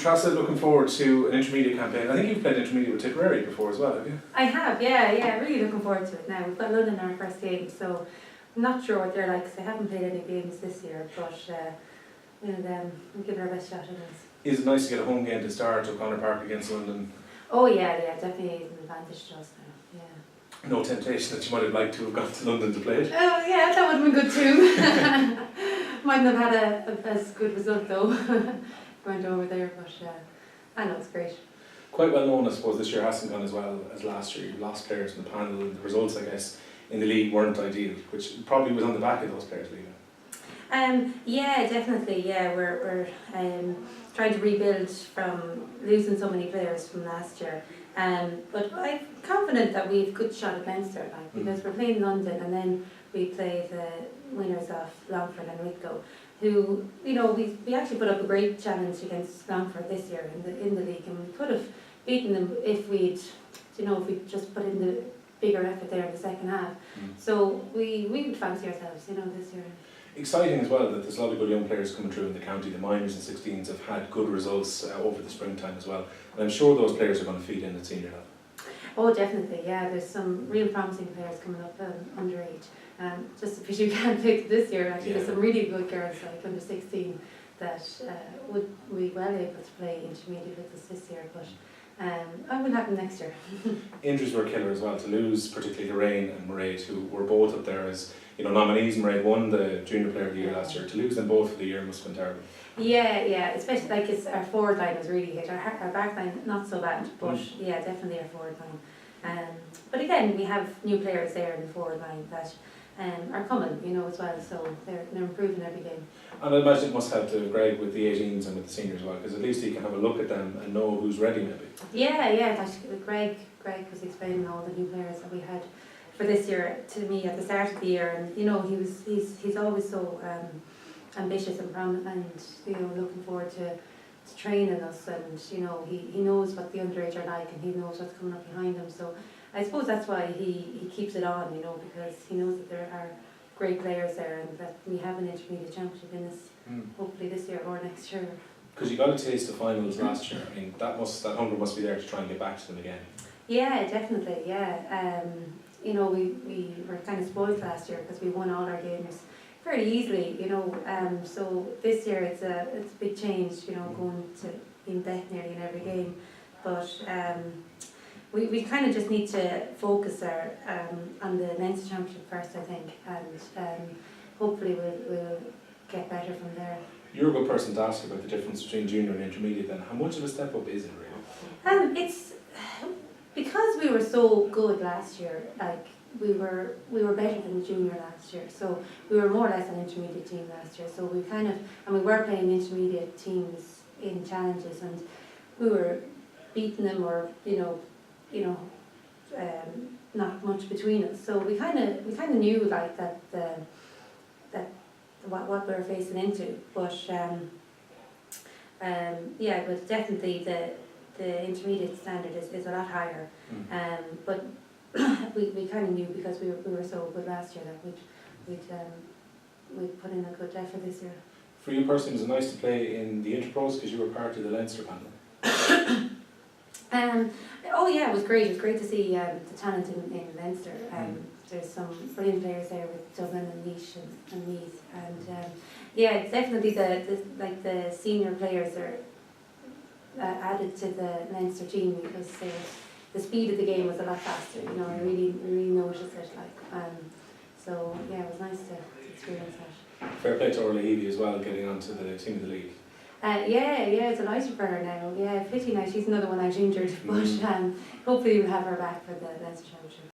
Treasa, looking forward to an intermediate campaign. I think you've played intermediate with Tipperary before as well, have you? I have, yeah, really looking forward to it now. We've got London in our first game, so I'm not sure what they're like because I haven't played any games this year, but we'll give it our best shot at this. Is it nice to get a home game to start, O'Connor Park against London? Oh yeah, definitely is an advantage to us now, yeah. No temptation that you might have liked to have gone to London to play it? Oh yeah, that would have been good too. Mightn't have had as good result though. Went over there, but I know it's great. Quite well known, I suppose, this year hasn't gone as well as last year. You've lost players in the panel, and the results, I guess, in the league weren't ideal, which probably was on the back of those players leaving. Yeah, definitely. Yeah, we're trying to rebuild from losing so many players from last year. But I'm confident that we've good shot at Leinster, because we're playing London and then we play the winners of Longford and Wicklow, who, you know, we actually put up a great challenge against Longford this year in the league, and we could have beaten them if we'd just put in the bigger effort there in the second half. So we would fancy ourselves, this year. Exciting as well that there's a lot of good young players coming through in the county. The minors and 16s have had good results over the springtime as well. And I'm sure those players are going to feed in at senior level. Oh, definitely, yeah. There's some real promising players coming up underage. Just a pity we can't pick this year, actually. There's some really good girls, like under 16, that would be well able to play intermediate with us this year, but it will happen next year. Injuries were a killer as well. To lose particularly Lorraine and Mairead, who were both up there as nominees. Mairead won the Junior Player of the Year last year. To lose them both for the year must have been terrible. Yeah, especially our forward line was really hit. Our back line not so bad, but yeah, definitely our forward line. But again, we have new players there in the forward line that are coming, as well. So they're improving every game. And I imagine it must help to Greg with the 18s and with the seniors as well, because at least he can have a look at them and know who's ready maybe. Yeah. Greg was explaining all the new players that we had for this year to me at the start of the year, and he's always so ambitious and looking forward to training us, and he knows what the underage are like, and he knows what's coming up behind them. So I suppose that's why he keeps it on, because he knows that there are great players there, and that we have an intermediate championship in this, hopefully this year or next year. Because you got a taste of finals last year. I mean, that hunger must be there to try and get back to them again. Yeah, definitely. Yeah, we were kind of spoiled last year because we won all our games very easily. So this year it's a big change. Going to being bet nearly in every game, but we kind of just need to focus on the Leinster Championship first, I think, and hopefully we'll get better from there. You're a good person to ask about the difference between junior and intermediate then. How much of a step up is it really? It's because we were so good last year, we were better than the junior last year, so we were more or less an intermediate team last year. So we were playing intermediate teams in challenges, and we were beating them, or not much between us. So we kind of knew that what we were facing into, but but definitely the intermediate standard is a lot higher. But we kind of knew, because we were so good last year, that we'd put in a good effort this year. For you personally, was it nice to play in the Interpros because you were part of the Leinster panel? Oh yeah, it was great. It was great to see the talent in Leinster. There's some brilliant players there with Dublin and Laois and Meath, and it's definitely the senior players are added to the Leinster team, because the speed of the game was a lot faster. I really noticed it. So yeah, it was nice to experience that. Fair play to Orla Heavey as well, getting onto the team of the league. It's a nice for her now. Yeah, pity now she's another one out injured, but hopefully we'll have her back for the Leinster Championship.